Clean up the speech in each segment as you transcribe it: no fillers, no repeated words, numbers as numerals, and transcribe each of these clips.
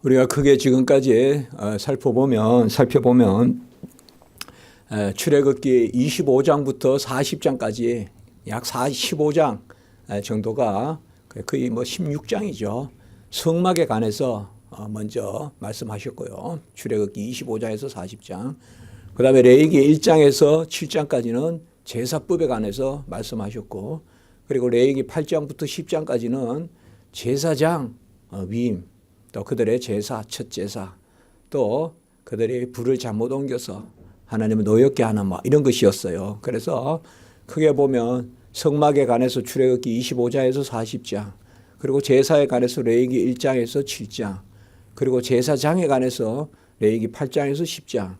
우리가 크게 지금까지 살펴보면 출애굽기 25장부터 40장까지 약 15장 정도가 거의 16장이죠. 성막에 관해서 먼저 말씀하셨고요. 출애굽기 25장에서 40장. 그 다음에 레위기 1장에서 7장까지는 제사법에 관해서 말씀하셨고, 그리고 레위기 8장부터 10장까지는 제사장 위임, 또 그들의 제사, 첫 제사, 또 그들이 불을 잘못 옮겨서 하나님을 노엽게 하는 이런 것이었어요. 그래서 크게 보면 성막에 관해서 출애굽기 25장에서 40장, 그리고 제사에 관해서 레위기 1장에서 7장, 그리고 제사장에 관해서 레위기 8장에서 10장,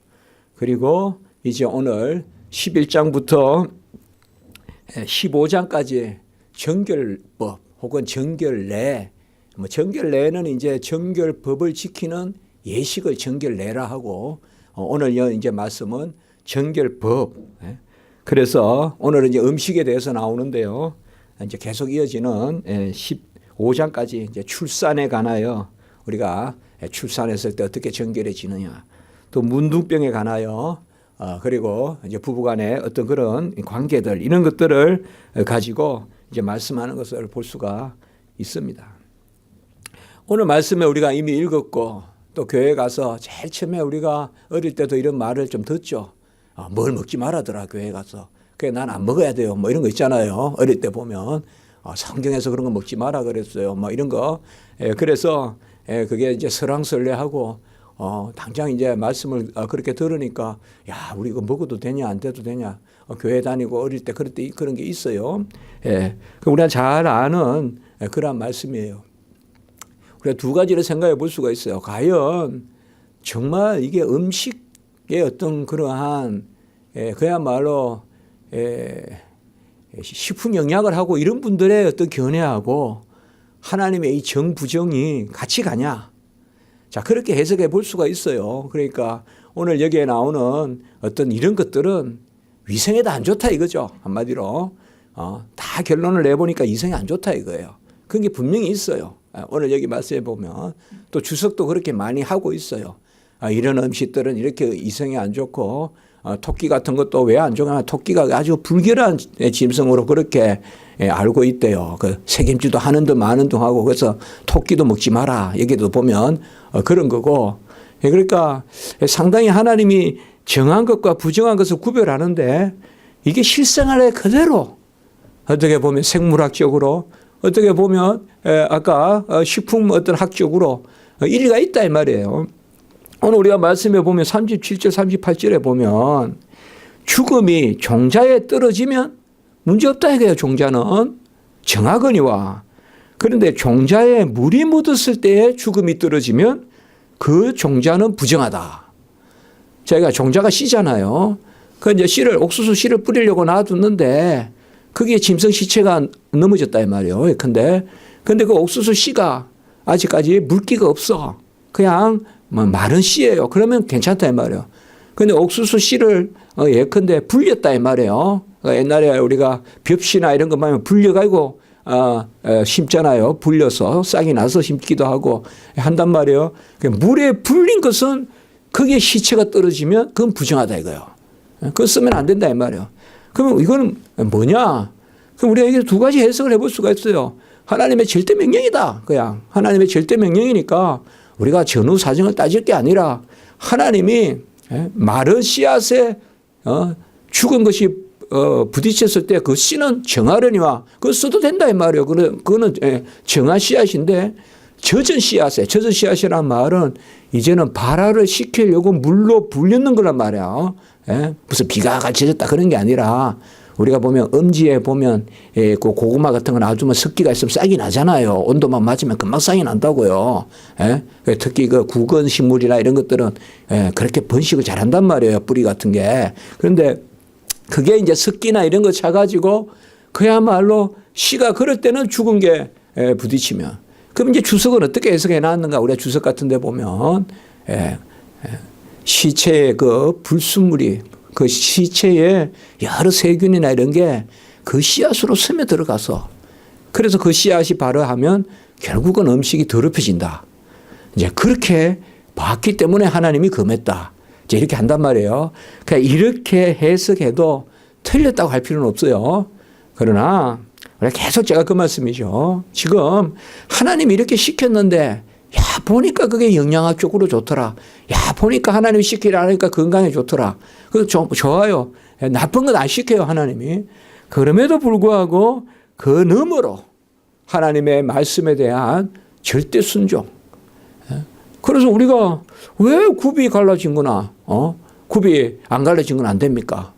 그리고 이제 오늘 11장부터 15장까지 정결법 혹은 정결례, 정결례는 이제 정결법을 지키는 예식을 정결례라 하고, 오늘 이제 말씀은 정결법. 그래서 오늘은 이제 음식에 대해서 나오는데요. 이제 계속 이어지는 15장까지 이제 출산에 관하여 우리가 출산했을 때 어떻게 정결해지느냐, 또 문둥병에 관하여 그리고 이제 부부간의 어떤 그런 관계들, 이런 것들을 가지고 이제 말씀하는 것을 볼 수가 있습니다. 오늘 말씀에 우리가 이미 읽었고, 또 교회 가서 제일 처음에 우리가 어릴 때도 이런 말을 좀 듣죠. 뭘 먹지 말아더라, 교회 가서. 그래, 난 안 먹어야 돼요. 이런 거 있잖아요. 어릴 때 보면 성경에서 그런 거 먹지 마라 그랬어요. 이런 거. 그래서 그게 이제 설왕설래하고 당장 이제 말씀을 그렇게 들으니까, 야, 우리 이거 먹어도 되냐, 안 돼도 되냐. 교회 다니고 어릴 때 그럴 때 그런 게 있어요. 우리가 잘 아는 그런 말씀이에요. 우리가 두 가지를 생각해 볼 수가 있어요. 과연 정말 이게 음식의 어떤 그러한 그야말로 식품 영양을 하고 이런 분들의 어떤 견해하고 하나님의 이 정부정이 같이 가냐. 자, 그렇게 해석해 볼 수가 있어요. 그러니까 오늘 여기에 나오는 어떤 이런 것들은 위생에도 안 좋다 이거죠. 한마디로. 다 결론을 내보니까 위생이 안 좋다 이거예요. 그런 게 분명히 있어요. 오늘 여기 말씀해 보면 또 주석도 그렇게 많이 하고 있어요. 이런 음식들은 이렇게 위생이 안 좋고, 토끼 같은 것도 왜 안 좋냐. 토끼가 아주 불결한 짐승으로 그렇게 알고 있대요. 그 새김치도 하는 둥 마는 둥 하고, 그래서 토끼도 먹지 마라. 여기도 보면 그런 거고. 그러니까 상당히 하나님이 정한 것과 부정한 것을 구별하는데, 이게 실생활에 그대로 어떻게 보면 생물학적으로, 어떻게 보면 아까 식품 어떤 학적으로 일리가 있다 이 말이에요. 오늘 우리가 말씀해 보면 37절 38절에 보면 죽음이 종자에 떨어지면 문제없다 이거예요. 종자는 정하거니와. 그런데 종자에 물이 묻었을 때에 죽음이 떨어지면 그 종자는 부정하다. 저희가 종자가 씨잖아요. 그 이제 씨를, 옥수수 씨를 뿌리려고 놔뒀는데 거기에 짐승 시체가 넘어졌다 이 말이에요. 근데 그 옥수수 씨가 아직까지 물기가 없어. 그냥 마른 씨예요. 그러면 괜찮다 이 말이에요. 근데 옥수수 씨를 예컨대 불렸다 이 말이에요. 옛날에 우리가 벽씨나 이런 거 보면 불려가지고 심잖아요. 불려서 싹이 나서 심기도 하고 한단 말이에요. 물에 불린 것은 거기에 시체가 떨어지면 그건 부정하다 이거예요. 그거 쓰면 안 된다 이 말이에요. 그러면 이거는 뭐냐? 그럼 우리가 이게 두 가지 해석을 해볼 수가 있어요. 하나님의 절대 명령이다. 그냥 하나님의 절대 명령이니까 우리가 전후 사정을 따질 게 아니라 하나님이 마른 씨앗에 죽은 것이 부딪혔을 때 그 씨는 정하려니와 그거 써도 된다 이 말이에요. 그거는 정한 씨앗인데 젖은 씨앗이란 말은 이제는 발화를 시키려고 물로 불렸는 거란 말이야. 무슨 비가 같이 젖었다 그런 게 아니라, 우리가 보면 음지에 보면 그 고구마 같은 건 아주 습기가 있으면 싹이 나잖아요. 온도만 맞으면 금방 싹이 난다고요. 특히 그 구건 식물이나 이런 것들은 그렇게 번식을 잘한단 말이에요. 뿌리 같은 게. 그런데 그게 이제 습기나 이런 거 차가지고 그야말로 씨가 그럴 때는 죽은 게 부딪히면. 그럼 이제 주석은 어떻게 해석해 놨는가? 우리가 주석 같은 데 보면 시체의 그 불순물이, 그 시체에 여러 세균이나 이런 게 그 씨앗으로 스며 들어가서, 그래서 그 씨앗이 발효하면 결국은 음식이 더럽혀진다. 이제 그렇게 봤기 때문에 하나님이 금했다. 이제 이렇게 한단 말이에요. 그러니까 이렇게 해석해도 틀렸다고 할 필요는 없어요. 그러나 계속 제가 그 말씀이죠. 지금 하나님이 이렇게 시켰는데 야 보니까 그게 영양학적으로 좋더라. 야 보니까 하나님이 시키라 하니까 건강에 좋더라. 그래서 좋아요. 나쁜 건 안 시켜요 하나님이. 그럼에도 불구하고 그 너머로 하나님의 말씀에 대한 절대 순종. 그래서 우리가 왜 굽이 갈라진 거나 굽이 안 갈라진 건 안 됩니까?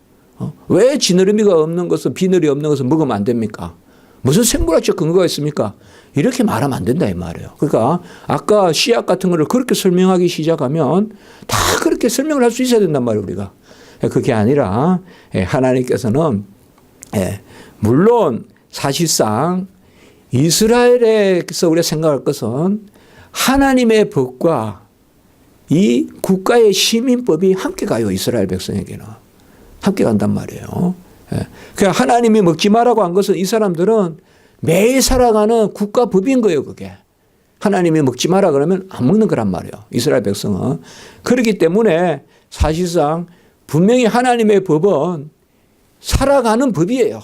왜 지느러미가 없는 것은 비늘이 없는 것은 먹으면 안 됩니까? 무슨 생물학적 근거가 있습니까? 이렇게 말하면 안 된다 이 말이에요. 그러니까 아까 씨앗 같은 거를 그렇게 설명하기 시작하면 다 그렇게 설명을 할 수 있어야 된단 말이에요 우리가. 그게 아니라 하나님께서는 물론 사실상 이스라엘에서 우리가 생각할 것은 하나님의 법과 이 국가의 시민법이 함께 가요. 이스라엘 백성에게는. 함께 간단 말이에요. 그러니까 하나님이 먹지 말라고 한 것은 이 사람들은 매일 살아가는 국가 법인 거예요. 그게. 하나님이 먹지 마라 그러면 안 먹는 거란 말이에요. 이스라엘 백성은. 그렇기 때문에 사실상 분명히 하나님의 법은 살아가는 법이에요.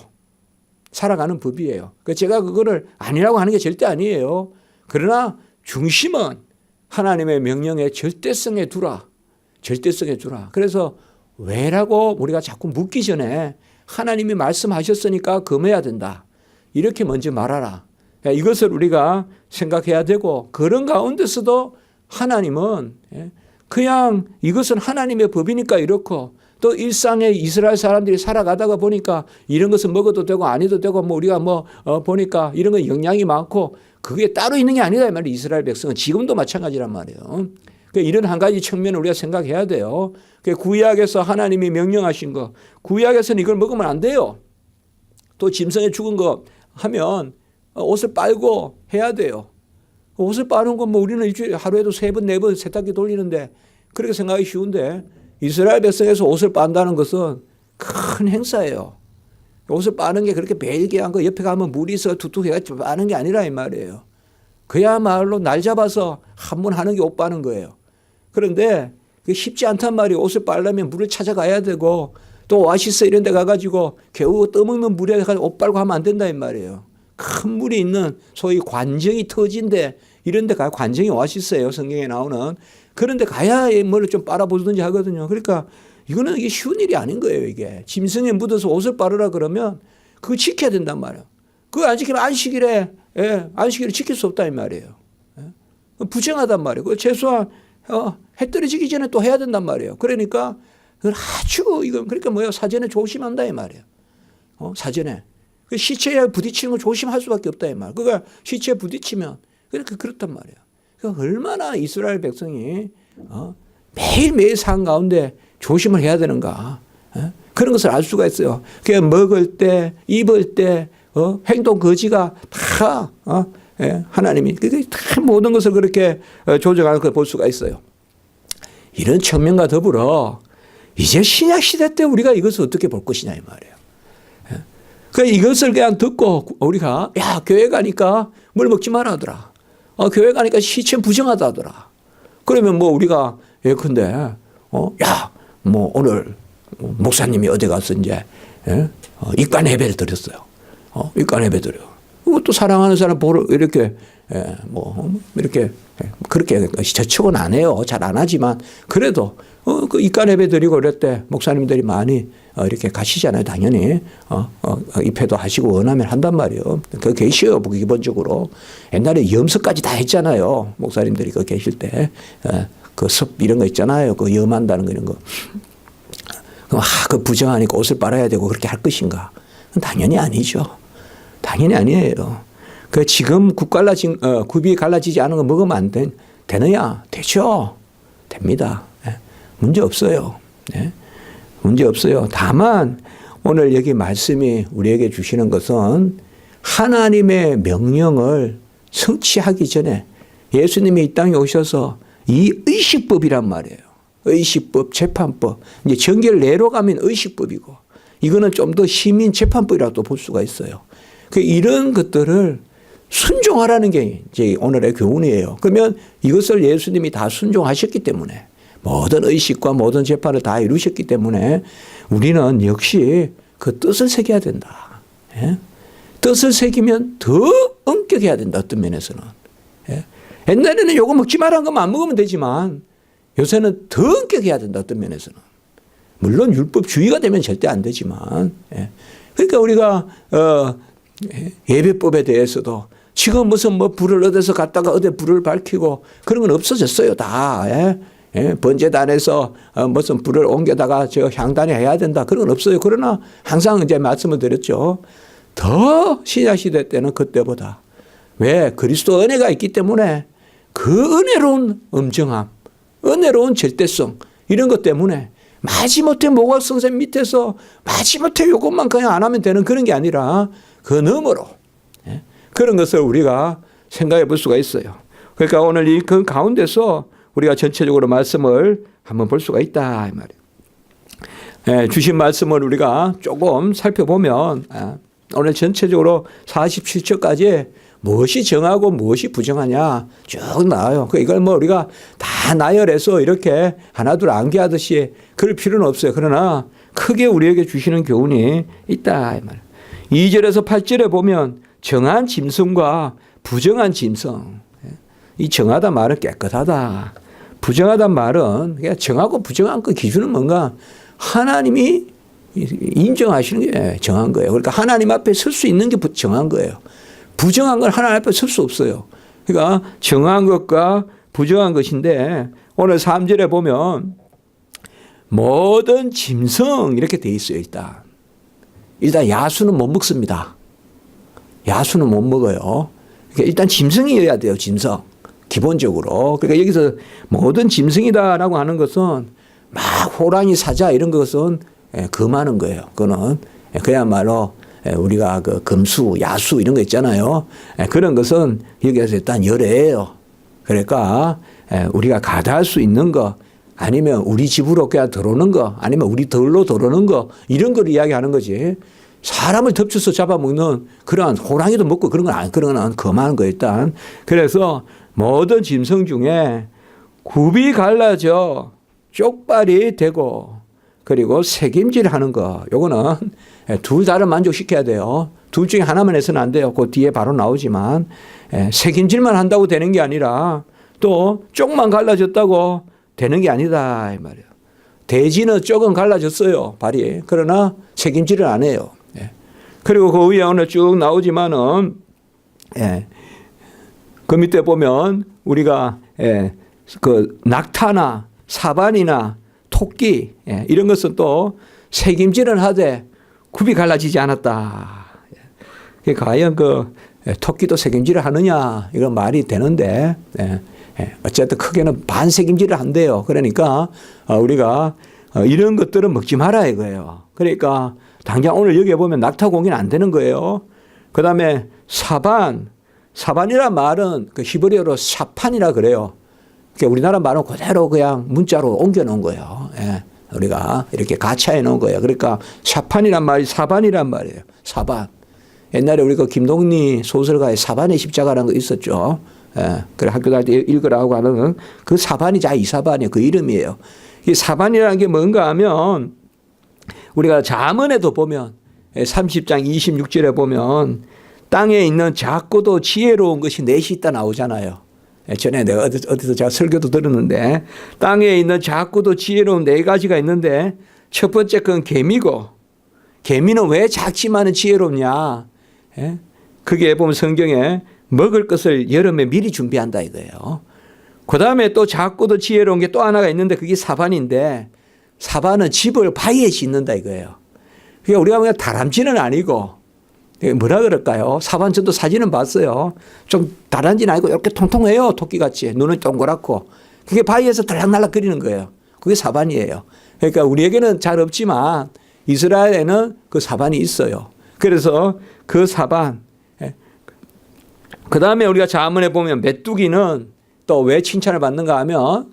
살아가는 법이에요. 제가 그거를 아니라고 하는 게 절대 아니에요. 그러나 중심은 하나님의 명령의 절대성에 두라. 절대성에 두라. 그래서 왜라고 우리가 자꾸 묻기 전에 하나님이 말씀하셨으니까 금해야 된다. 이렇게 먼저 말하라. 이것을 우리가 생각해야 되고 그런 가운데서도 하나님은 그냥 이것은 하나님의 법이니까 이렇고 또 일상에 이스라엘 사람들이 살아가다가 보니까 이런 것은 먹어도 되고 아니도 되고 뭐 우리가 보니까 이런 건 영양이 많고 그게 따로 있는 게 아니다 이 말이에요. 이스라엘 백성은 지금도 마찬가지란 말이에요. 이런 한 가지 측면을 우리가 생각해야 돼요. 구약에서 하나님이 명령하신 거 구약에서는 이걸 먹으면 안 돼요. 또 짐승에 죽은 거 하면 옷을 빨고 해야 돼요. 옷을 빠는 건 우리는 일주일에 하루에도 3번, 4번 세탁기 돌리는데 그렇게 생각하기 쉬운데 이스라엘 백성에서 옷을 빤다는 것은 큰 행사예요. 옷을 빠는 게 그렇게 매일기한 거 옆에 가면 물이 있어 두툼해가지고 빠는 게 아니라 이 말이에요. 그야말로 날 잡아서 한 번 하는 게 옷 빠는 거예요. 그런데 쉽지 않단 말이에요. 옷을 빨려면 물을 찾아가야 되고 또 오아시스 이런 데 가가지고 겨우 떠먹는 물에 가서 옷 빨고 하면 안 된다 이 말이에요. 큰 물이 있는 소위 관정이 터진데 이런 데 가야 관정이 오아시스예요. 성경에 나오는. 그런 데 가야 뭐를 좀 빨아보든지 하거든요. 그러니까 이거는 이게 쉬운 일이 아닌 거예요. 이게. 짐승에 묻어서 옷을 빨으라 그러면 그거 지켜야 된단 말이에요. 그거 안 지키면 안식일에 지킬 수 없다 이 말이에요. 부정하단 말이에요. 그 최소한 해 떨어지기 전에 또 해야 된단 말이에요. 그러니까 그걸 아주 이건 그러니까 사전에 조심한다 이 말이에요. 사전에 그 시체에 부딪히는 거 조심할 수밖에 없다 이 말. 그러니까 시체에 부딪히면 그렇단 말이에요. 그러니까 얼마나 이스라엘 백성이 매일매일 삶 가운데 조심을 해야 되는가. 그런 것을 알 수가 있어요. 그냥 먹을 때, 입을 때, 행동 거지가 다 하나님이 다 모든 것을 그렇게 조정하는 걸 볼 수가 있어요. 이런 측면과 더불어 이제 신약 시대 때 우리가 이것을 어떻게 볼 것이냐 이 말이에요. 그러니까 이것을 그냥 듣고 우리가 교회 가니까 뭘 먹지 마라 하더라. 교회 가니까 시체 부정하다 하더라. 그러면 우리가 예컨대 오늘 목사님이 어디 가서 이제 입관 예배를 드렸어요. 입관 예배 드려. 또 사랑하는 사람 보러 이렇게 이렇게 그렇게 저축은 안 해요. 잘 안 하지만 그래도 그 입관 예배 드리고 그럴 때 목사님들이 많이 이렇게 가시잖아요. 당연히 입회도 하시고 원하면 한단 말이에요. 그 계셔요. 기본적으로 옛날에 염소까지 다 했잖아요. 목사님들이 그 계실 때 그 습 이런 거 있잖아요. 그 염한다는 거 이런 거. 그럼 그 부정하니까 옷을 빨아야 되고 그렇게 할 것인가? 당연히 아니죠. 당연히 아니에요. 그 지금 굽이 갈라지지 않은 거 먹으면 안 되느냐? 되죠. 됩니다. 문제 없어요. 문제 없어요. 다만 오늘 여기 말씀이 우리에게 주시는 것은 하나님의 명령을 성취하기 전에 예수님이 이 땅에 오셔서 이 의식법이란 말이에요. 의식법, 재판법. 이제 정결 내로 가면 의식법이고 이거는 좀 더 시민 재판법이라고 볼 수가 있어요. 이런 것들을 순종하라는 게 이제 오늘의 교훈이에요. 그러면 이것을 예수님이 다 순종하셨기 때문에 모든 의식과 모든 재판을 다 이루셨기 때문에 우리는 역시 그 뜻을 새겨야 된다. 예? 뜻을 새기면 더 엄격해야 된다. 어떤 면에서는. 예? 옛날에는 요거 먹지 말라는 것만 안 먹으면 되지만 요새는 더 엄격해야 된다. 어떤 면에서는. 물론 율법주의가 되면 절대 안 되지만. 예? 그러니까 우리가 예배법에 대해서도 지금 무슨 뭐 불을 어디서 갔다가 어디 불을 밝히고 그런 건 없어졌어요. 다. 예? 예? 번제단에서 무슨 불을 옮겨다가 저 향단에 해야 된다. 그런 건 없어요. 그러나 항상 이제 말씀을 드렸죠. 더 신약시대 때는 그때보다. 왜? 그리스도 은혜가 있기 때문에 그 은혜로운 엄정함, 은혜로운 절대성 이런 것 때문에 마지못해 모각성전 밑에서 마지못해 이것만 그냥 안 하면 되는 그런 게 아니라 그 너머로 그런 것을 우리가 생각해 볼 수가 있어요. 그러니까 오늘 이 그 가운데서 우리가 전체적으로 말씀을 한번 볼 수가 있다 이 말이에요. 주신 말씀을 우리가 조금 살펴보면 오늘 전체적으로 47절까지 무엇이 정하고 무엇이 부정하냐 쭉 나와요. 이걸 뭐 우리가 다 나열해서 이렇게 하나둘 암기하듯이 그럴 필요는 없어요. 그러나 크게 우리에게 주시는 교훈이 있다 이 말이에요. 2절에서 8절에 보면 정한 짐승과 부정한 짐승. 이 정하다 말은 깨끗하다. 부정하다 말은 그냥 정하고 부정한 그 기준은 뭔가 하나님이 인정하시는 게 정한 거예요. 그러니까 하나님 앞에 설 수 있는 게 정한 거예요. 부정한 건 하나님 앞에 설 수 없어요. 그러니까 정한 것과 부정한 것인데 오늘 3절에 보면 모든 짐승 이렇게 돼 있어요. 일단 야수는 못 먹습니다. 야수는 못 먹어요. 그러니까 일단 짐승이어야 돼요. 짐승. 기본적으로. 그러니까 여기서 모든 짐승이다라고 하는 것은 막 호랑이, 사자 이런 것은 금하는 거예요. 그거는 그야말로 우리가 그 금수, 야수 이런 거 있잖아요. 그런 것은 여기에서 일단 열애예요. 그러니까 우리가 가다할 수 있는 거 아니면 우리 집으로 그냥 들어오는 거 아니면 우리 덜로 들어오는 거 이런 걸 이야기하는 거지. 사람을 덮쳐서 잡아먹는 그러한 호랑이도 먹고 그런 건 금하는 거 일단. 그래서 모든 짐승 중에 굽이 갈라져 쪽발이 되고 그리고 색임질하는 거 요거는 둘 다를 만족시켜야 돼요. 둘 중에 하나만 해서는 안 돼요. 그 뒤에 바로 나오지만 색임질만 한다고 되는 게 아니라 또 쪽만 갈라졌다고 되는 게 아니다 이 말이에요. 돼지는 쪽은 갈라졌어요. 발이. 그러나 색임질을 안 해요. 그리고 그 위에 오늘 쭉 나오지만은 그 밑에 보면 우리가 그 낙타나 사반이나 토끼 이런 것은 또 색임질을 하되 굽이 갈라지지 않았다. 과연 그 토끼도 색임질을 하느냐 이건 말이 되는데 어쨌든 크게는 반색임질을 한대요. 그러니까 우리가 이런 것들은 먹지 마라 이거예요. 그러니까 당장 오늘 여기에 보면 낙타 공연 안 되는 거예요. 그 다음에 사반이란 말은 그 히브리어로 샤판이라 그래요. 그러니까 우리나라 말은 그대로 그냥 문자로 옮겨 놓은 거예요. 우리가 이렇게 가차해 놓은 거예요. 그러니까 샤판이란 말이 사반이란 말이에요. 사반. 옛날에 우리 그 김동리 소설가의 사반의 십자가라는 거 있었죠. 그래 학교 다닐 때 읽으라고 하는 그 사반이 이 사반이에요. 그 이름이에요. 이 사반이라는 게 뭔가 하면 우리가 잠언에도 보면 30장 26절에 보면 땅에 있는 작고도 지혜로운 것이 넷이 있다 나오잖아요. 전에 내가 어디서 제가 설교도 들었는데 땅에 있는 작고도 지혜로운 네 가지가 있는데 첫 번째 건 개미고 개미는 왜 작지만은 지혜롭냐. 그게 보면 성경에 먹을 것을 여름에 미리 준비한다 이거예요. 그 다음에 또 작고도 지혜로운 게 또 하나가 있는데 그게 사반인데 사반은 집을 바위에 짓는다 이거예요. 그러니까 우리가 그냥 다람쥐는 아니고 뭐라 그럴까요? 사반 저도 사진은 봤어요. 좀 다람쥐는 아니고 이렇게 통통해요. 토끼같이. 눈은 동그랗고. 그게 바위에서 들락날락거리는 거예요. 그게 사반이에요. 그러니까 우리에게는 잘 없지만 이스라엘에는 그 사반이 있어요. 그래서 그 사반. 그 다음에 우리가 잠언에 보면 메뚜기는 또 왜 칭찬을 받는가 하면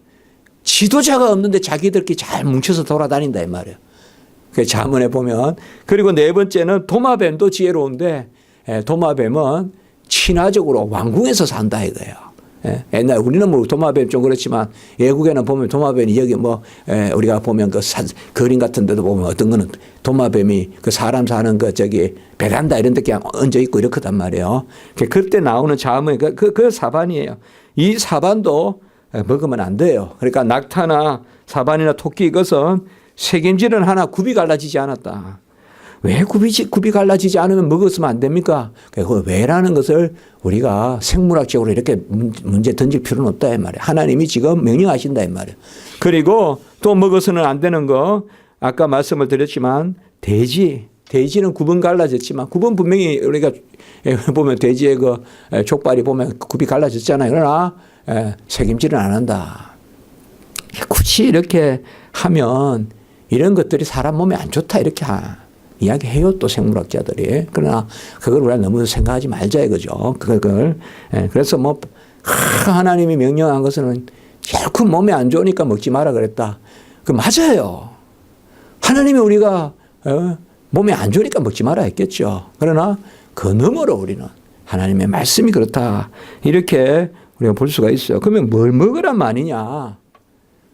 지도자가 없는데 자기들끼리 잘 뭉쳐서 돌아다닌다 이 말이에요. 그 잠언에 보면. 그리고 네 번째는 도마뱀도 지혜로운데 도마뱀은 친화적으로 왕궁에서 산다 이거예요. 예. 옛날 우리는 뭐 도마뱀 좀 그렇지만 외국에는 보면 도마뱀이 여기 뭐 우리가 보면 그 그림 같은 데도 보면 어떤 거는 도마뱀이 그 사람 사는 그 저기 베란다 이런 데 그냥 얹어 있고 이렇거단 말이에요. 그때 나오는 자음은 그 사반이에요. 이 사반도 먹으면 안 돼요. 그러니까 낙타나 사반이나 토끼 이것은 색임질은 하나 굽이 갈라지지 않았다. 왜 굽이 갈라지지 않으면 먹었으면 안 됩니까? 그 왜라는 것을 우리가 생물학적으로 이렇게 문제 던질 필요는 없다 이 말이에요. 하나님이 지금 명령하신다 이 말이에요. 그리고 또 먹어서는 안 되는 거 아까 말씀을 드렸지만 돼지는 굽은 갈라졌지만 굽은 분명히 우리가 보면 돼지의 그 족발이 보면 굽이 갈라졌잖아요. 그러나 책임질은 안 한다. 굳이 이렇게 하면 이런 것들이 사람 몸에 안 좋다 이렇게 이야기해요 또 생물학자들이. 그러나 그걸 우리가 너무 생각하지 말자 이거죠. 그걸 그래서 뭐 하나님이 명령한 것은 결코 몸에 안 좋으니까 먹지 마라 그랬다. 그 맞아요. 하나님이 우리가 몸에 안 좋으니까 먹지 마라 했겠죠. 그러나 그 너머로 우리는 하나님의 말씀이 그렇다 이렇게 우리가 볼 수가 있어요. 그러면 뭘 먹으란 말이냐?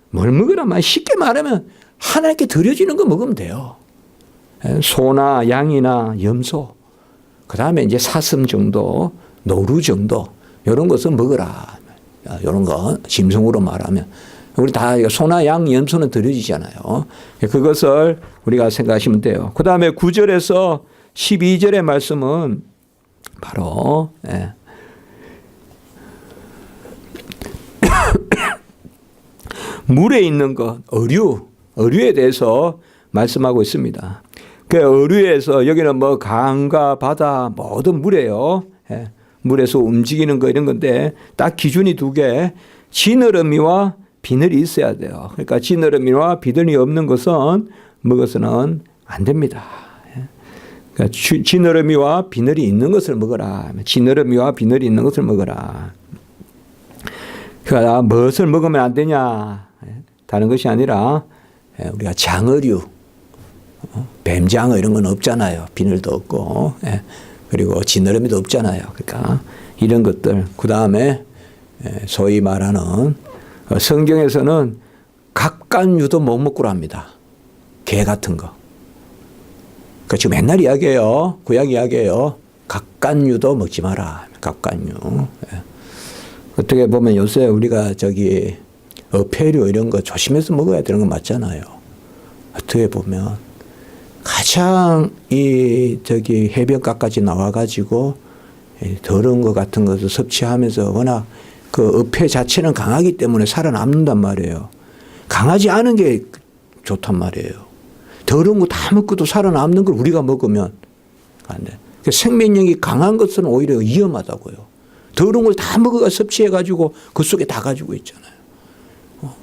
뭘 먹으란 말? 쉽게 말하면 하나님께 드려지는 거 먹으면 돼요. 소나 양이나 염소, 그 다음에 이제 사슴 정도, 노루 정도, 이런 것은 먹어라. 이런 거, 짐승으로 말하면. 우리 다 소나 양, 염소는 드려지잖아요. 그것을 우리가 생각하시면 돼요. 그 다음에 9절에서 12절의 말씀은 바로, 물에 있는 것, 어류에 대해서 말씀하고 있습니다. 그 어류에서 여기는 뭐 강과 바다 모든 물이에요. 물에서 움직이는 거 이런 건데 딱 기준이 두 개. 지느러미와 비늘이 있어야 돼요. 그러니까 지느러미와 비늘이 없는 것은 먹어서는 안 됩니다. 그러니까 지느러미와 비늘이 있는 것을 먹어라. 지느러미와 비늘이 있는 것을 먹어라. 그러니까 무엇을 먹으면 안 되냐? 다른 것이 아니라 우리가 장어류, 뱀장어 이런 건 없잖아요. 비늘도 없고, 그리고 지느러미도 없잖아요. 그러니까 이런 것들. 그 다음에 소위 말하는 성경에서는 갑각류도 못 먹고라 합니다. 개 같은 거. 그 지금 옛날 이야기예요. 구약 이야기예요. 갑각류도 먹지 마라. 갑각류. 어떻게 보면 요새 우리가 저기 어패류 이런 거 조심해서 먹어야 되는 거 맞잖아요. 어떻게 보면 가장 이 저기 해변가까지 나와가지고 더러운 것 같은 것을 섭취하면서 워낙 그 어패 자체는 강하기 때문에 살아남는단 말이에요. 강하지 않은 게 좋단 말이에요. 더러운 거 다 먹고도 살아남는 걸 우리가 먹으면 안 돼. 생명력이 강한 것은 오히려 위험하다고요. 더러운 걸 다 먹어가 섭취해가지고 그 속에 다 가지고 있잖아요.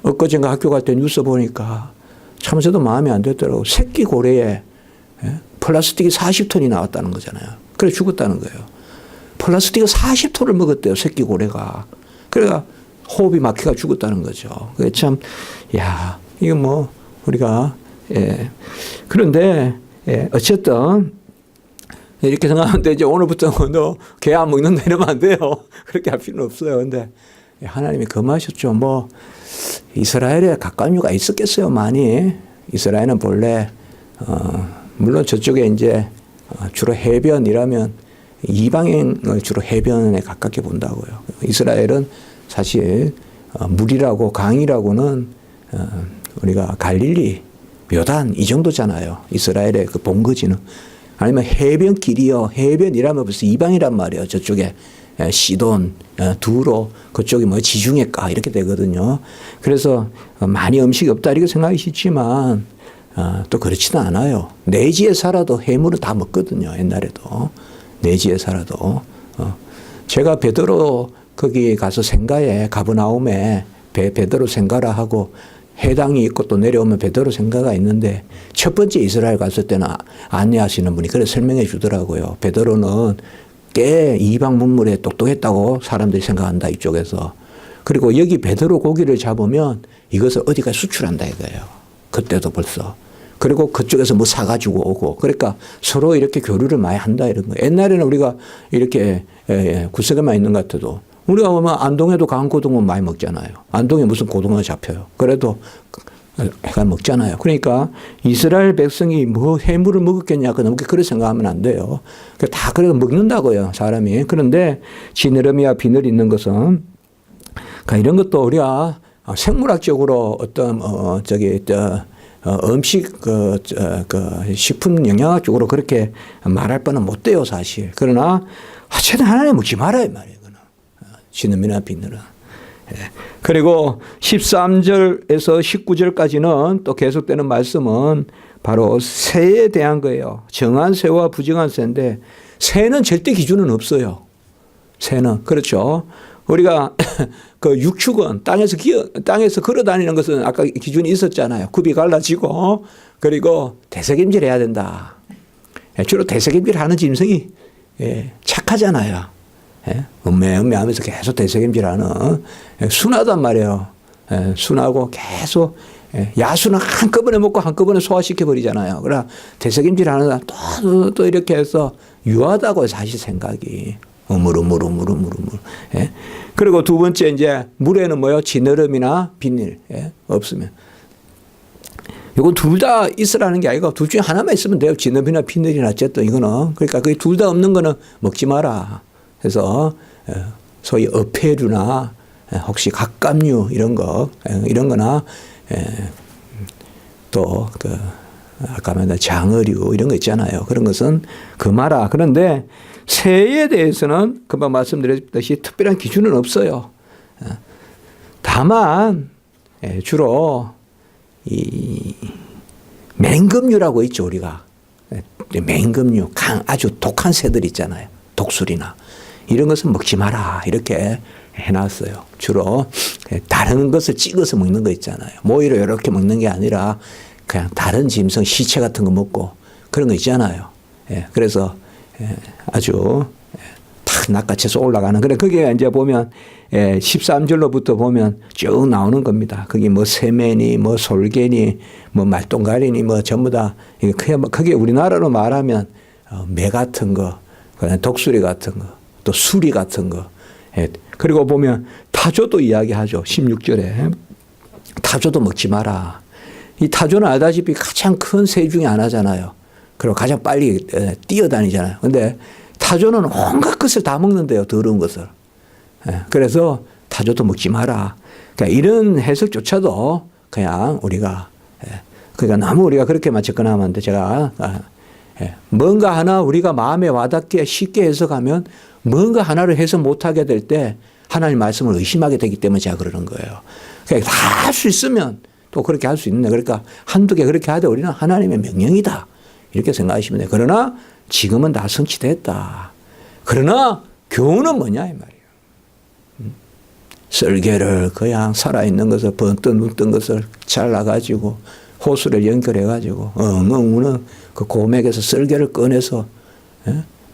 엊그젠가 학교 갈 때 뉴스 보니까 참 저도 마음에 안 들더라고요. 새끼 고래에 플라스틱이 40톤이 나왔다는 거잖아요. 그래 죽었다는 거예요. 플라스틱을 40톤을 먹었대요. 새끼 고래가. 그래가 호흡이 막혀가 죽었다는 거죠. 그게 참, 야, 이거 뭐 우리가 그런데 어쨌든 이렇게 생각하는데 이제 오늘부터 너 개 안 먹는다 이러면 안 돼요. 그렇게 할 필요는 없어요. 근데 하나님이 금하셨죠. 뭐 이스라엘에 갑각류가 있었겠어요. 많이. 이스라엘은 본래 물론 저쪽에 이제 주로 해변이라면 이방인을 주로 해변에 가깝게 본다고요. 이스라엘은 사실 물이라고 강이라고는 우리가 갈릴리, 요단 이 정도잖아요. 이스라엘의 그 본거지는. 아니면 해변길이요. 해변이라면 벌써 이방이란 말이에요. 저쪽에 시돈, 두로 그쪽이 뭐 지중해가 이렇게 되거든요. 그래서 많이 음식이 없다 이렇게 생각하시지만 또 그렇지는 않아요. 내지에 살아도 해물은 다 먹거든요. 옛날에도 내지에 살아도 제가 베드로 거기 가서 생가에 가버나움에 베드로 생가라 하고 해당이 있고 또 내려오면 베드로 생가가 있는데 첫 번째 이스라엘 갔을 때는 안내하시는 분이 그래 설명해 주더라고요. 베드로는 꽤 이방 문물에 똑똑했다고 사람들이 생각한다 이쪽에서. 그리고 여기 베드로 고기를 잡으면 이것을 어디가 수출한다 이거예요. 그때도 벌써. 그리고 그쪽에서 뭐 사가지고 오고. 그러니까 서로 이렇게 교류를 많이 한다 이런 거예요. 옛날에는 우리가 이렇게 구석에만 있는 것 같아도 우리가 보면 안동에도 강고등어 많이 먹잖아요. 안동에 무슨 고등어 잡혀요. 그래도 해가 먹잖아요. 그러니까 이스라엘 백성이 뭐 해물을 먹었겠냐. 그렇게 생각하면 안 돼요. 다 그래도 먹는다고요. 사람이. 그런데 지느러미와 비늘이 있는 것은 그러니까 이런 것도 우리가 생물학적으로 어떤 음식 식품 영양학적으로 그렇게 말할 바는 못 돼요, 사실. 그러나 어쨌든 하나님 먹지 말아요, 말이에요. 지느러미나 비늘은. 그리고 13절에서 19절까지는 또 계속되는 말씀은 바로 새에 대한 거예요. 정한 새와 부정한 새인데 새는 절대 기준은 없어요. 새는. 그렇죠. 우리가 그 육축은 땅에서 걸어 다니는 것은 아까 기준이 있었잖아요. 굽이 갈라지고 그리고 대sek임질 해야 된다. 주로 대sek임질 하는 짐승이 착하잖아요. 음매하면서 계속 대sek임질하는 순하단 말이에요. 순하고 계속 야수는 한꺼번에 먹고 한꺼번에 소화시켜 버리잖아요. 그러나 대sek임질하는 또 이렇게 해서 유하다고 사실 생각이. 우물. 그리고 두 번째 이제 물에는 뭐요? 지느러미나 비닐 없으면. 이건 둘 다 있으라는 게 아니고 둘 중에 하나만 있으면 돼요. 지느러미나 비닐이나 어쨌든 이거는. 그러니까 그 둘 다 없는 거는 먹지 마라. 그래서 소위 어패류나 혹시 갑각류 이런 거나 또 그 아까 말한 장어류 이런 거 있잖아요. 그런 것은 금하라. 그런데 새에 대해서는 금방 말씀드렸듯이 특별한 기준은 없어요. 다만 주로 이 맹금류라고 있죠, 우리가. 맹금류, 아주 독한 새들 있잖아요. 독수리나 이런 것은 먹지 마라 이렇게 해놨어요. 주로 다른 것을 찍어서 먹는 거 있잖아요. 모이로 이렇게 먹는 게 아니라 그냥 다른 짐승 시체 같은 거 먹고 그런 거 있잖아요. 그래서 아주 탁 낚아채서 올라가는. 그래 그게 이제 보면 13절로부터 보면 쭉 나오는 겁니다. 그게 뭐 새매니 뭐 솔개니 뭐 말똥가리니 뭐 전부 다 그게 우리나라로 말하면 매 같은 거, 그다음에 독수리 같은 거, 또 수리 같은 거. 그리고 보면 타조도 이야기하죠. 16절에 타조도 먹지 마라. 이 타조는 알다시피 가장 큰 새 중에 하나잖아요. 그리고 가장 빨리 뛰어다니잖아요. 근데 타조는 온갖 것을 다 먹는데요. 더러운 것을. 그래서 타조도 먹지 마라. 그러니까 이런 해석조차도 그냥 우리가 그러니까 너무 우리가 그렇게만 접근하면 안 돼. 제가 뭔가 하나 우리가 마음에 와닿게 쉽게 해석하면 뭔가 하나를 해석 못하게 될 때 하나님 말씀을 의심하게 되기 때문에 제가 그러는 거예요. 그러니까 다 할 수 있으면 또 그렇게 할 수 있는데 그러니까 한두 개 그렇게 하되 우리는 하나님의 명령이다. 이렇게 생각하시면 돼요. 그러나 지금은 다 성취됐다. 그러나 교훈은 뭐냐 이 말이에요. 썰개를 그냥 살아있는 것을 번뜩 눕던 것을 잘라가지고 호수를 연결해가지고 엉엉 우는 그 고맥에서 썰개를 꺼내서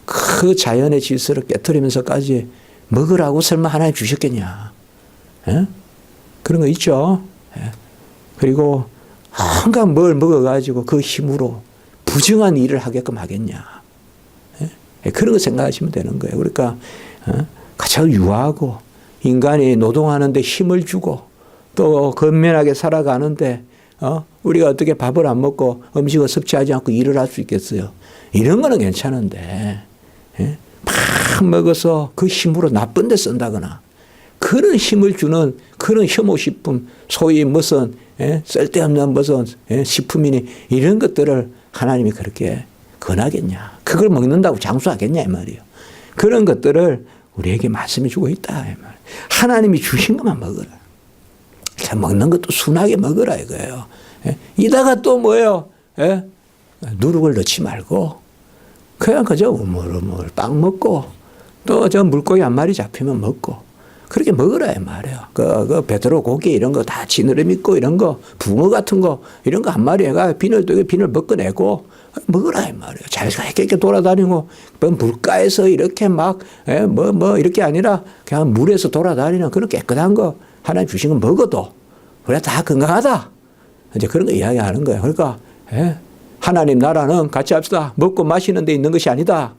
그 자연의 질서를 깨트리면서까지 먹으라고 설마 하나님 주셨겠냐. 그런 거 있죠. 그리고 한가 뭘 먹어가지고 그 힘으로 부정한 일을 하게끔 하겠냐. 그런 거 생각하시면 되는 거예요. 그러니까 가장 유하고 인간이 노동하는데 힘을 주고 또 건면하게 살아가는데 우리가 어떻게 밥을 안 먹고 음식을 섭취하지 않고 일을 할 수 있겠어요. 이런 거는 괜찮은데 막 먹어서 그 힘으로 나쁜 데 쓴다거나 그런 힘을 주는 그런 혐오식품 소위 무슨 쓸데없는 무슨 식품이니 이런 것들을 하나님이 그렇게 권하겠냐. 그걸 먹는다고 장수하겠냐 이 말이에요. 그런 것들을 우리에게 말씀해 주고 있다 이 말이에요. 하나님이 주신 것만 먹어라. 먹는 것도 순하게 먹어라 이거예요. 이다가 또 뭐예요? 누룩을 넣지 말고 그냥 그저 우물우물 빵 먹고 또 저 물고기 한 마리 잡히면 먹고 그렇게 먹으라 이 말이에요. 그 베드로 고기 이런 거 다 지느러미 있고 이런 거 붕어 같은 거 이런 거 한 마리 해가 비늘 벗겨내고 먹으라 이 말이에요. 잘 이렇게 돌아다니고 물가에서 이렇게 막 뭐 이렇게 아니라 그냥 물에서 돌아다니는 그런 깨끗한 거 하나님 주신 거 먹어도 그래 다 건강하다. 이제 그런 거 이야기하는 거예요. 그러니까 예? 하나님 나라는 같이 합시다. 먹고 마시는 데 있는 것이 아니다.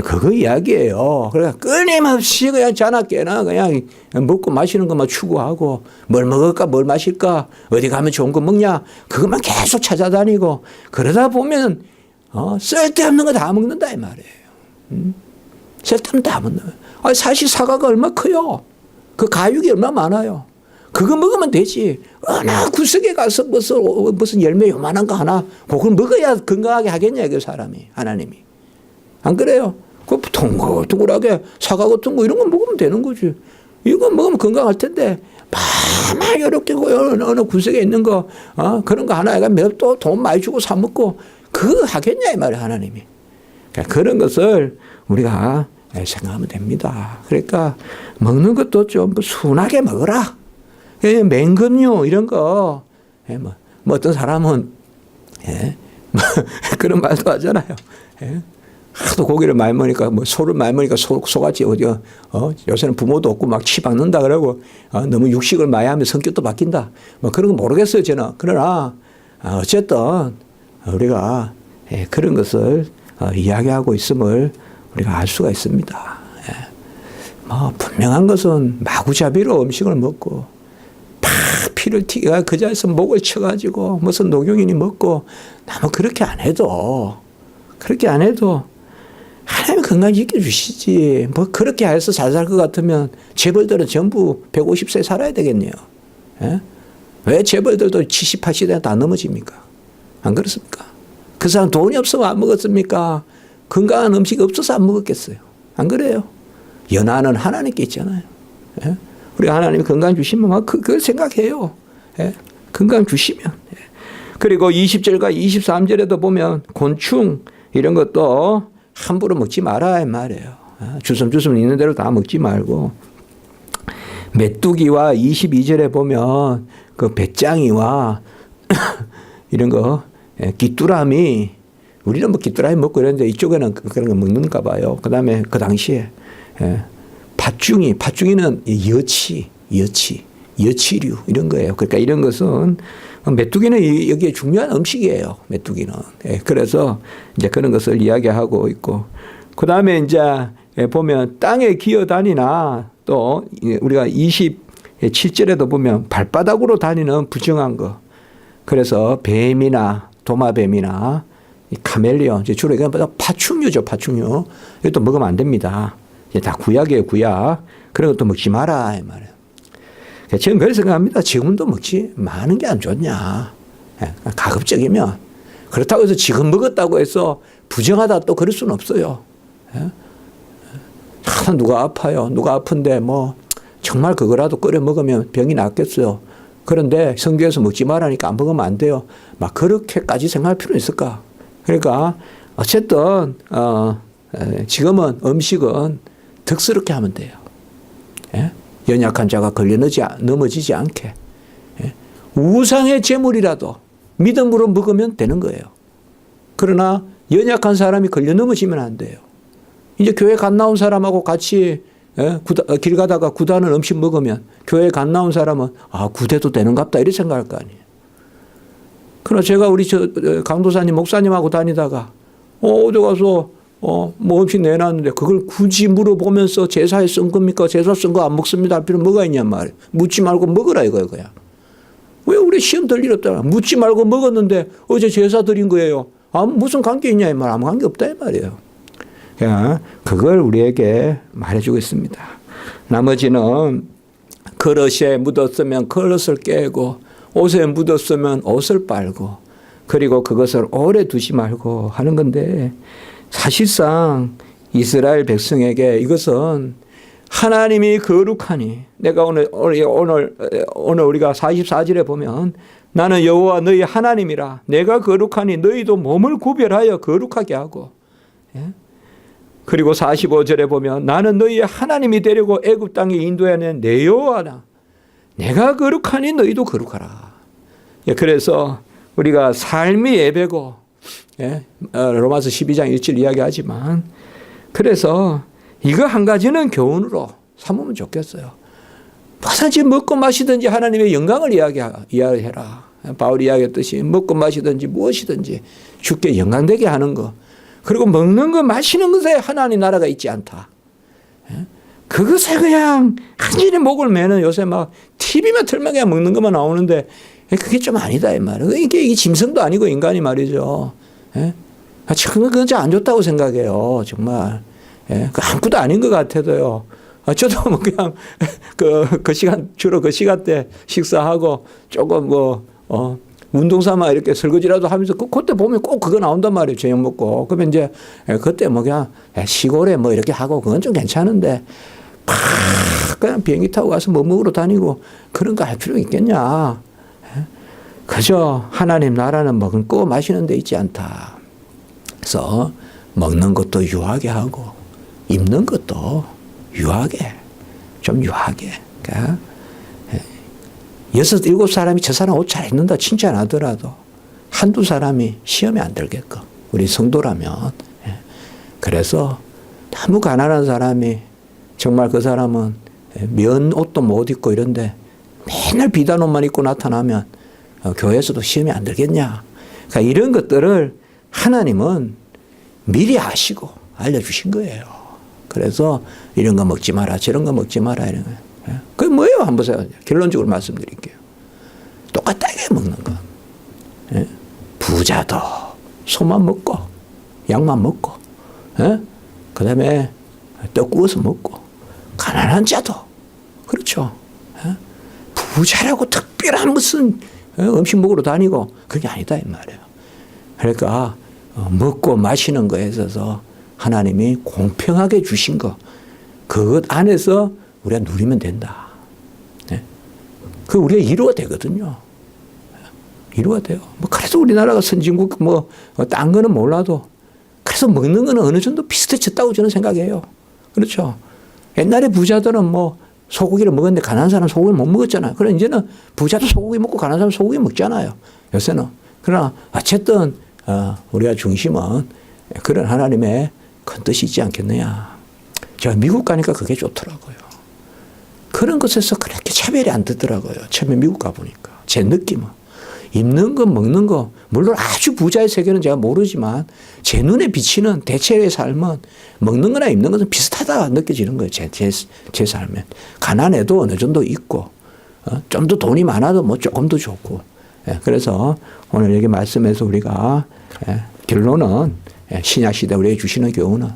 그거 이야기예요. 그러니까 끊임없이 그냥 자나 깨나 그냥 먹고 마시는 것만 추구하고 뭘 먹을까 뭘 마실까 어디 가면 좋은 거 먹냐 그것만 계속 찾아다니고 그러다 보면 쓸데없는 거 다 먹는다 이 말이에요. 쓸데없는 다 먹는 거예요. 사실 사과가 얼마나 커요. 그 가육이 얼마나 많아요. 그거 먹으면 되지. 어느 구석에 가서 무슨 열매 요만한 거 하나 그걸 먹어야 건강하게 하겠냐 그 사람이 하나님이. 안 그래요? 그 동글동글하게 사과 같은 거 이런 거 먹으면 되는 거지. 이거 먹으면 건강할 텐데 막 이렇게 어느 구석에 있는 거 그런 거 하나가 또 돈 많이 주고 사 먹고 그거 하겠냐 이 말이야 하나님이. 그러니까 그런 것을 우리가 생각하면 됩니다. 그러니까 먹는 것도 좀 순하게 먹어라. 맹금류 이런 거 뭐 어떤 사람은 그런 말도 하잖아요. 하도 고기를 많이 먹으니까 뭐 소를 많이 먹으니까 소같이 어디요? 요새는 부모도 없고 막 치박는다 그러고 너무 육식을 많이 하면 성격도 바뀐다. 뭐 그런 거 모르겠어요 저는. 그러나 어쨌든 우리가 그런 것을 이야기하고 있음을 우리가 알 수가 있습니다. 뭐 분명한 것은 마구잡이로 음식을 먹고 팍 피를 튀겨 그 자리에서 목을 쳐가지고 무슨 녹용인이 먹고 나뭐 그렇게 안 해도 하나님 건강 지켜주시지. 뭐 그렇게 해서 잘 살 것 같으면 재벌들은 전부 150세 살아야 되겠네요. 왜 재벌들도 70, 80세 다 넘어집니까? 안 그렇습니까? 그 사람 돈이 없어서 안 먹었습니까? 건강한 음식이 없어서 안 먹었겠어요. 안 그래요? 연하는 하나님께 있잖아요. 우리 하나님이 건강 주시면 그걸 생각해요. 건강 주시면. 그리고 20절과 23절에도 보면 곤충 이런 것도 함부로 먹지 마라 이 말이에요. 주섬주섬 있는 대로 다 먹지 말고 메뚜기와 22절에 보면 그 배짱이와 이런 거 귀뚜라미 우리는 뭐 귀뚜라미 먹고 이러는데 이쪽에는 그런 거 먹는가 봐요. 그 다음에 그 당시에 팥중이는 여치류 이런 거예요. 그러니까 이런 것은 메뚜기는 여기에 중요한 음식이에요. 메뚜기는. 그래서 이제 그런 것을 이야기하고 있고, 그 다음에 이제 보면 땅에 기어다니나 또 우리가 27절에도 보면 발바닥으로 다니는 부정한 거. 그래서 뱀이나 도마뱀이나 카멜리온 주로 이건 파충류죠, 파충류. 이것도 먹으면 안 됩니다. 다 구약이에요, 구약. 그런 것도 먹지 마라 이 말이에요. 저는 그렇게 생각합니다. 지금도 먹지 많은 게 안 좋냐. 가급적이면. 그렇다고 해서 지금 먹었다고 해서 부정하다 또 그럴 수는 없어요. 누가 아파요. 누가 아픈데 뭐 정말 그거라도 끓여 먹으면 병이 낫겠어요. 그런데 성경에서 먹지 말라니까 안 먹으면 안 돼요. 막 그렇게까지 생각할 필요는 있을까? 그러니까 어쨌든 지금은 음식은 덕스럽게 하면 돼요. 연약한 자가 걸려 넘어지지 않게. 우상의 재물이라도 믿음으로 먹으면 되는 거예요. 그러나 연약한 사람이 걸려 넘어지면 안 돼요. 이제 교회 갓 나온 사람하고 같이 길 가다가 구다는 음식 먹으면 교회 갓 나온 사람은 구대도 되는갑다 이렇게 생각할 거 아니에요. 그러나 제가 우리 강도사님 목사님하고 다니다가 어디 가서 뭐 음식 내놨는데 그걸 굳이 물어보면서 제사에 쓴 겁니까? 제사 쓴 거 안 먹습니다 할 필요 뭐가 있냔 말이에요. 묻지 말고 먹으라 이거예요. 그냥. 왜 우리 시험 들 일 없다. 묻지 말고 먹었는데 어제 제사 드린 거예요. 무슨 관계 있냐 이 말. 아무 관계 없다 이 말이에요. 그냥 그걸 우리에게 말해주고 있습니다. 나머지는 그릇에 묻었으면 그릇을 깨고 옷에 묻었으면 옷을 빨고 그리고 그것을 오래 두지 말고 하는 건데 사실상 이스라엘 백성에게 이것은 하나님이 거룩하니 내가 오늘 우리가 44절에 보면 나는 여호와 너희 하나님이라 내가 거룩하니 너희도 몸을 구별하여 거룩하게 하고 그리고 45절에 보면 나는 너희의 하나님이 되려고 애굽 땅에 인도하는 내 여호와라 내가 거룩하니 너희도 거룩하라. 그래서 우리가 삶이 예배고 로마서 12장 1절 이야기하지만 그래서 이거 한 가지는 교훈으로 삼으면 좋겠어요. 뭐든지 먹고 마시든지 하나님의 영광을 이야기해라. 바울이 이야기했듯이 먹고 마시든지 무엇이든지 주께 영광되게 하는 것. 그리고 먹는 것 마시는 것에 하나님 나라가 있지 않다. 그것에 그냥 한일에 목을 매는 요새 막 TV만 틀면 그냥 먹는 것만 나오는데 그게 좀 아니다 이 말이에요. 이게 짐승도 아니고 인간이 말이죠. 그건 좀 안 좋다고 생각해요. 정말. 그 아무것도 아닌 것 같아도요. 저도 뭐 그냥 그 시간 주로 그 시간대 식사하고 조금 운동 삼아 이렇게 설거지라도 하면서 그때 보면 꼭 그거 나온단 말이에요. 저녁 먹고. 그러면 이제 그때 뭐 그냥 시골에 뭐 이렇게 하고 그건 좀 괜찮은데 그냥 비행기 타고 가서 뭐 먹으러 다니고 그런 거 할 필요 있겠냐. 그저 하나님 나라는 먹는 거 마시는 데 있지 않다. 그래서 먹는 것도 유하게 하고 입는 것도 유하게 좀 유하게. 그러니까 6, 7사람이 저 사람 옷 잘 입는다 칭찬하더라도 한두 사람이 시험에 안 들게끔 우리 성도라면. 그래서 너무 가난한 사람이 정말 그 사람은 면 옷도 못 입고 이런데 맨날 비단 옷만 입고 나타나면 교회에서도 시험에 안 들겠냐. 그러니까 이런 것들을 하나님은 미리 아시고 알려주신 거예요. 그래서 이런 거 먹지 마라, 저런 거 먹지 마라 이런 거예요. 그게 뭐예요? 한번 보세요. 결론적으로 말씀드릴게요. 똑같다게 먹는 거. 부자도 소만 먹고 양만 먹고 그 다음에 떡 구워서 먹고 가난한 자도 그렇죠. 부자라고 특별한 무슨 음식 먹으러 다니고 그게 아니다 이 말이에요. 그러니까 먹고 마시는 거에 있어서 하나님이 공평하게 주신 거 그것 안에서 우리가 누리면 된다. 그 우리가 이루어야 되거든요. 이루어야 돼요. 뭐 그래서 우리나라가 선진국 딴 거는 몰라도 그래서 먹는 거는 어느 정도 비슷해졌다고 저는 생각해요. 그렇죠. 옛날에 부자들은 뭐 소고기를 먹었는데 가난한 사람은 소고기를 못 먹었잖아요. 그러나 이제는 부자도 소고기 먹고 가난한 사람은 소고기 먹잖아요. 요새는. 그러나 어쨌든 우리가 중심은 그런 하나님의 큰 뜻이 있지 않겠느냐. 제가 미국 가니까 그게 좋더라고요. 그런 것에서 그렇게 차별이 안 되더라고요. 처음에 미국 가보니까. 제 느낌은. 입는 거 먹는 거 물론 아주 부자의 세계는 제가 모르지만 제 눈에 비치는 대체의 삶은 먹는 거나 입는 것은 비슷하다 느껴지는 거예요. 제 삶에. 가난해도 어느 정도 있고 좀 더 돈이 많아도 뭐 조금 더 좋고. 그래서 오늘 여기 말씀에서 우리가 결론은 신약시대 우리에게 주시는 교훈은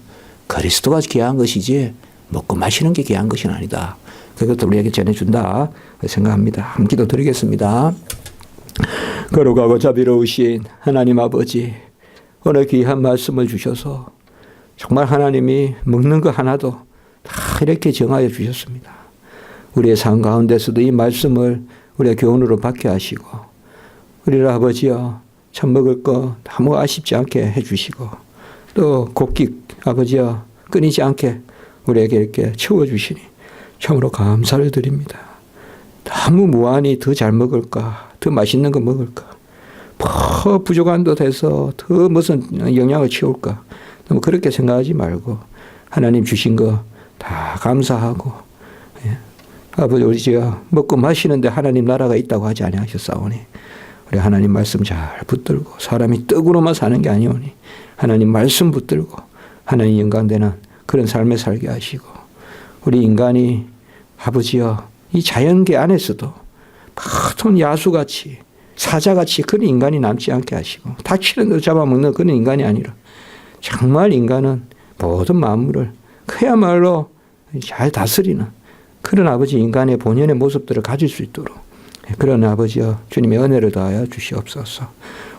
그리스도가 귀한 것이지 먹고 마시는 게 귀한 것이 아니다. 그것도 우리에게 전해준다 생각합니다. 한 기도 드리겠습니다. 거룩하고 자비로우신 하나님 아버지, 오늘 귀한 말씀을 주셔서 정말 하나님이 먹는 거 하나도 다 이렇게 정하여 주셨습니다. 우리의 삶 가운데서도 이 말씀을 우리의 교훈으로 받게 하시고 우리를 아버지여 참 먹을 거 아무 아쉽지 않게 해주시고 또 곡기 아버지여 끊이지 않게 우리에게 이렇게 채워주시니 참으로 감사를 드립니다. 너무 무한히 더 잘 먹을까 더 맛있는 거 먹을까 더 부족한 듯 해서 더 무슨 영향을 채울까 너무 그렇게 생각하지 말고 하나님 주신 거 다 감사하고 아버지 우리지어 먹고 마시는데 하나님 나라가 있다고 하지 아니하셨사오니 우리 하나님 말씀 잘 붙들고 사람이 떡으로만 사는 게 아니오니 하나님 말씀 붙들고 하나님 영광되는 그런 삶에 살게 하시고 우리 인간이 아버지여 이 자연계 안에서도 보통 야수같이 사자같이 그런 인간이 남지 않게 하시고 닥치는 대로 잡아먹는 그런 인간이 아니라 정말 인간은 모든 만물을 그야말로 잘 다스리는 그런 아버지 인간의 본연의 모습들을 가질 수 있도록 그런 아버지여 주님의 은혜를 다하여 주시옵소서.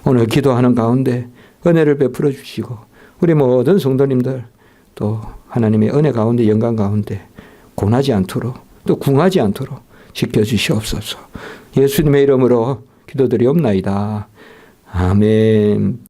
오늘 기도하는 가운데 은혜를 베풀어 주시고 우리 모든 성도님들 또 하나님의 은혜 가운데 영광 가운데 고나지 않도록 또 궁하지 않도록 지켜주시옵소서. 예수님의 이름으로 기도드리옵나이다. 아멘.